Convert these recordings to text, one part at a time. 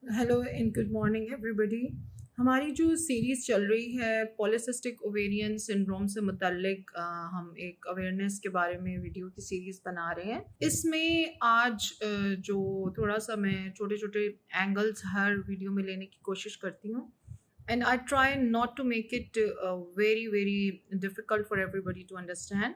Hello and good morning everybody. हमारी जो series चल रही है पॉलीसिस्टिक ओवेरियन सिंड्रोम से मुतल्लिक हम एक अवेयरनेस के बारे में वीडियो की सीरीज़ बना रहे हैं। इसमें आज जो थोड़ा सा मैं छोटे छोटे एंगल्स हर वीडियो में लेने की कोशिश करती हूँ and I try not to make it very very difficult for everybody to understand.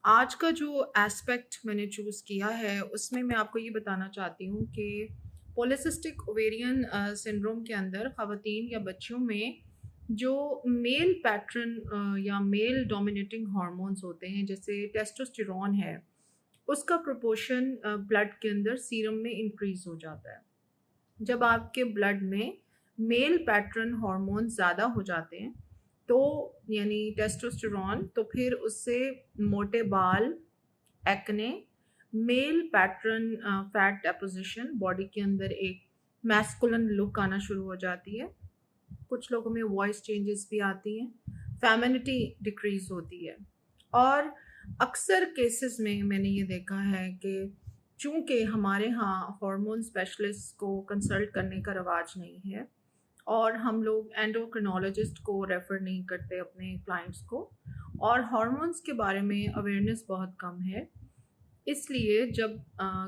आज का जो एस्पेक्ट मैंने चूज़ किया है उसमें मैं आपको ये बताना चाहती हूँ कि पॉलीसिस्टिक ओवेरियन सिंड्रोम के अंदर ख़वातीन या बच्चियों में जो मेल पैटर्न या मेल डोमिनेटिंग हार्मोन्स होते हैं जैसे टेस्टोस्टेरोन है, उसका प्रोपोर्शन ब्लड के अंदर सीरम में इंक्रीज़ हो जाता है। जब आपके ब्लड में मेल पैटर्न हार्मोन ज़्यादा हो जाते हैं तो यानी टेस्टोस्टेरोन, तो फिर उससे मोटे बाल, acne, male pattern fat deposition, body के अंदर एक मैस्कुलिन लुक आना शुरू हो जाती है। कुछ लोगों में वॉइस चेंजेस भी आती हैं, फेमिनिटी डिक्रीज होती है। और अक्सर केसेस में मैंने ये देखा है कि चूंकि हमारे यहाँ हार्मोन स्पेशलिस्ट को कंसल्ट करने का रवाज नहीं है और हम लोग एंडोक्रिनोलॉजिस्ट को रेफ़र नहीं करते अपने क्लाइंट्स को, और हार्मोन्स के बारे में अवेयरनेस बहुत कम है, इसलिए जब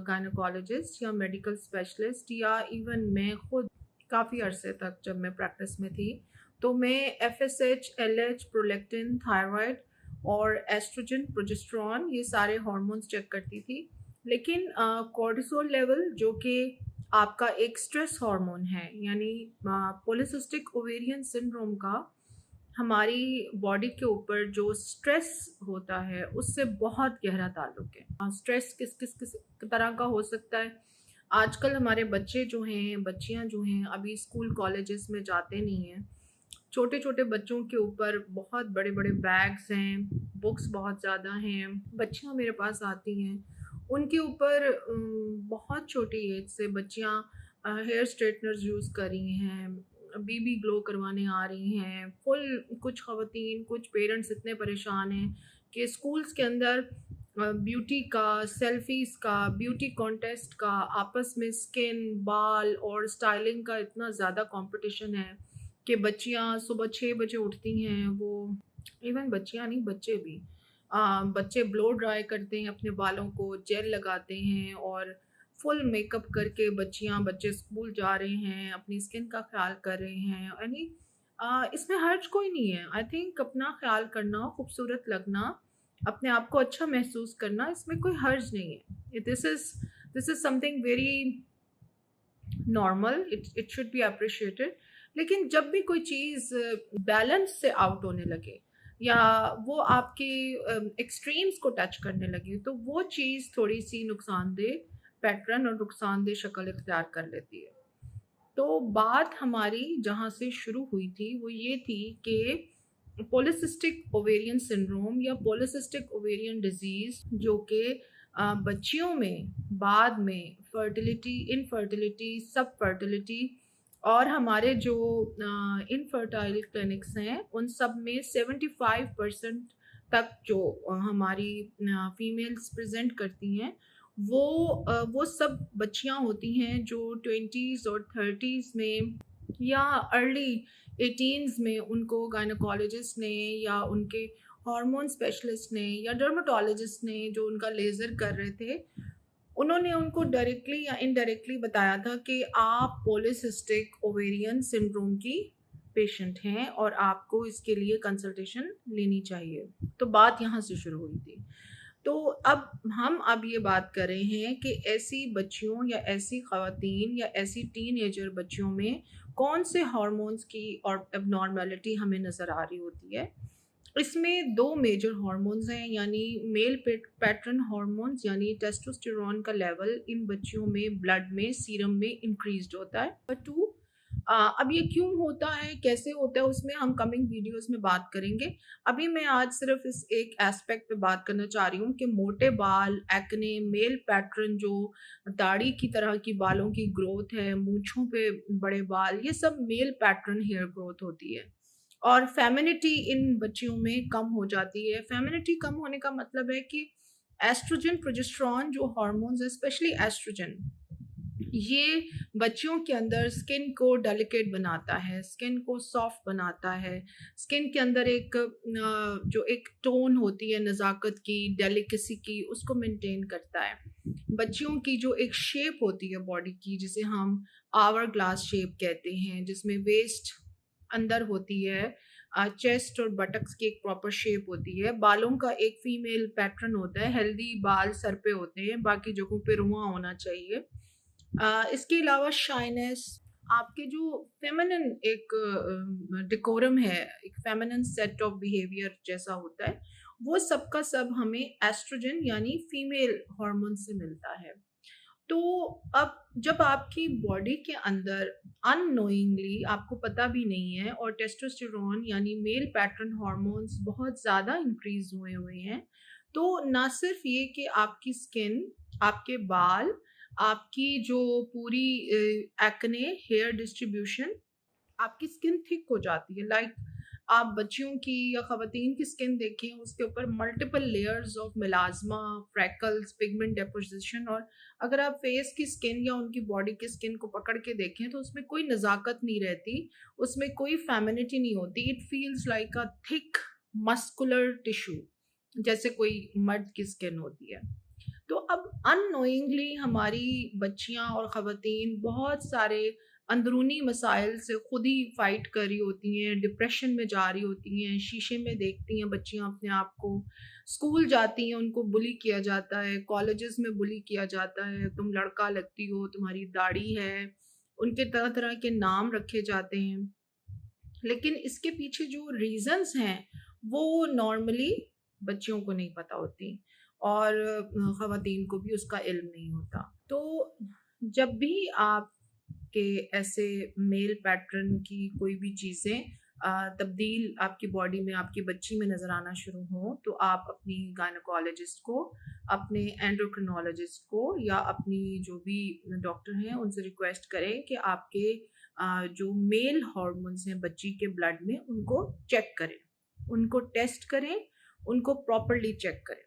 गायनोकोलॉजिस्ट या मेडिकल स्पेशलिस्ट या इवन मैं खुद काफ़ी अरसे तक जब मैं प्रैक्टिस में थी तो मैं एफएसएच, एलएच, प्रोलैक्टिन, थायराइड और एस्ट्रोजन, प्रोजेस्टेरॉन ये सारे हार्मोन्स चेक करती थी। लेकिन कॉर्टिसोल लेवल जो कि आपका एक स्ट्रेस हार्मोन है, यानी पॉलीसिस्टिक ओवेरियन सिंड्रोम का हमारी बॉडी के ऊपर जो स्ट्रेस होता है उससे बहुत गहरा ताल्लुक है। स्ट्रेस किस किस किस तरह का हो सकता है। आजकल हमारे बच्चे जो हैं, बच्चियां जो हैं, अभी स्कूल कॉलेजेस में जाते नहीं हैं। छोटे छोटे बच्चों के ऊपर बहुत बड़े बड़े बैग्स हैं, बुक्स बहुत ज़्यादा हैं। बच्चियां मेरे पास आती हैं, उनके ऊपर बहुत छोटी एज से बच्चियां हेयर स्ट्रेटनर्स यूज़ कर रही हैं, बीबी ग्लो करवाने आ रही हैं। कुछ ख़वातीन, कुछ पेरेंट्स इतने परेशान हैं कि स्कूल्स के अंदर ब्यूटी का, सेल्फीज़ का, ब्यूटी कॉन्टेस्ट का, आपस में स्किन, बाल और स्टाइलिंग का इतना ज़्यादा कंपटीशन है कि बच्चियां सुबह 6 बजे उठती हैं। वो इवन बच्चियां नहीं, बच्चे भी बच्चे ब्लो ड्राई करते हैं अपने बालों को, जेल लगाते हैं और फुल मेकअप करके बच्चियां बच्चे स्कूल जा रहे हैं, अपनी स्किन का ख्याल कर रहे हैं। यानी इसमें हर्ज कोई नहीं है। आई थिंक अपना ख्याल करना, खूबसूरत लगना, अपने आप को अच्छा महसूस करना, इसमें कोई हर्ज नहीं है। This is something very normal, it should be appreciated. लेकिन जब भी कोई चीज़ बैलेंस से आउट होने लगे या वो आपकी एक्सट्रीम्स को टच करने लगे तो वो चीज़ थोड़ी सी नुकसानदेह पैटर्न और नुकसानदेह शक्ल इख्तियार कर लेती है। तो बात हमारी जहाँ से शुरू हुई थी वो ये थी कि पॉलीसिस्टिक ओवेरियन सिंड्रोम या पॉलीसिस्टिक ओवेरियन डिजीज़ जो कि बच्चियों में बाद में फर्टिलिटी, इनफर्टिलिटी, सब फर्टिलिटी और हमारे जो इनफर्टाइल क्लिनिक्स हैं उन सब में 75% तक जो हमारी फीमेल्स प्रेजेंट करती हैं वो सब बच्चियां होती हैं जो 20s और 30s में या अर्ली 18s में उनको गायनोकोलॉजिस्ट ने या उनके हार्मोन स्पेशलिस्ट ने या डर्मेटोलॉजिस्ट ने जो उनका लेज़र कर रहे थे, उन्होंने उनको डायरेक्टली या इनडायरेक्टली बताया था कि आप पॉलीसिस्टिक ओवेरियन सिंड्रोम की पेशेंट हैं और आपको इसके लिए कंसल्टेशन लेनी चाहिए। तो बात यहाँ से शुरू हुई थी। तो अब ये बात कर रहे हैं कि ऐसी बच्चियों या ऐसी ख़वातीन या ऐसी टीनेजर बच्चियों में कौन से हार्मोन्स की और एबनॉर्मेलिटी हमें नज़र आ रही होती है। इसमें 2 मेजर हार्मोन्स हैं, यानी मेल पैटर्न हार्मोन्स यानी टेस्टोस्टेरोन का लेवल इन बच्चियों में ब्लड में, सीरम में इंक्रीज़्ड होता है। और 2 अब ये क्यों होता है, कैसे होता है, उसमें हम कमिंग वीडियोस में बात करेंगे। अभी मैं आज सिर्फ इस एक एस्पेक्ट पे बात करना चाह रही हूँ कि मोटे बाल, एक्ने, मेल पैटर्न जो दाढ़ी की तरह की बालों की ग्रोथ है, मूंछों पे बड़े बाल, ये सब मेल पैटर्न हेयर ग्रोथ होती है। और फेमिनिटी इन बच्चियों में कम हो जाती है। फेमिनिटी कम होने का मतलब है कि एस्ट्रोजन, प्रोजेस्टेरॉन जो हार्मोन्स है, स्पेशली एस्ट्रोजन, ये बच्चियों के अंदर स्किन को डेलिकेट बनाता है, स्किन को सॉफ्ट बनाता है, स्किन के अंदर एक जो एक टोन होती है नज़ाकत की, डेलिकेसी की, उसको मेंटेन करता है। बच्चियों की जो एक शेप होती है बॉडी की, जिसे हम आवर ग्लास शेप कहते हैं, जिसमें वेस्ट अंदर होती है, चेस्ट और बटक्स की एक प्रॉपर शेप होती है, बालों का एक फीमेल पैटर्न होता है, हेल्दी बाल सर पे होते हैं, बाकी जगहों पे रुआं होना चाहिए। इसके अलावा शाइनेस, आपके जो फेमिनिन एक डेकोरम है, एक फेमिनिन सेट ऑफ बिहेवियर जैसा होता है, वो सब का सब हमें एस्ट्रोजन यानी फीमेल हार्मोन से मिलता है। तो अब जब आपकी बॉडी के अंदर अननोइंगली आपको पता भी नहीं है और टेस्टोस्टेरोन यानी मेल पैटर्न हार्मोन्स बहुत ज़्यादा इंक्रीज हुए हुए हैं, तो ना सिर्फ ये कि आपकी स्किन, आपके बाल, आपकी जो पूरी एक्ने, हेयर डिस्ट्रीब्यूशन, आपकी स्किन थिक हो जाती है। लाइक आप बच्चियों की या ख़वातीन की स्किन देखें, उसके ऊपर multiple layers of melasma, freckles, pigment deposition, और अगर आप फेस की स्किन या उनकी बॉडी की स्किन को पकड़ के देखें तो उसमें कोई नज़ाकत नहीं रहती, उसमें कोई फेमिनिटी नहीं होती। It feels like a thick muscular tissue, जैसे कोई मर्द की स्किन होती है। तो अब अननोइंगली हमारी बच्चियां और ख़वातीन बहुत सारे अंदरूनी मसाइल से खुद ही फाइट कर रही होती हैं, डिप्रेशन में जा रही होती हैं, शीशे में देखती हैं बच्चियां अपने आप को, स्कूल जाती हैं उनको बुली किया जाता है, कॉलेजेस में बुली किया जाता है, तुम लड़का लगती हो, तुम्हारी दाढ़ी है, उनके तरह तरह के नाम रखे जाते हैं। लेकिन इसके पीछे जो रीजंस हैं वो नॉर्मली बच्चियों को नहीं पता होती, और ख़वातीन को भी उसका इल्म नहीं होता। तो जब भी आपके ऐसे मेल पैटर्न की कोई भी चीज़ें तब्दील आपकी बॉडी में, आपकी बच्ची में नज़र आना शुरू हो, तो आप अपनी गायनेकोलॉजिस्ट को, अपने एंडोक्रिनोलॉजिस्ट को, या अपनी जो भी डॉक्टर हैं उनसे रिक्वेस्ट करें कि आपके जो मेल हार्मोन्स हैं बच्ची के ब्लड में, उनको चेक करें, उनको टेस्ट करें, उनको प्रॉपरली चेक करें।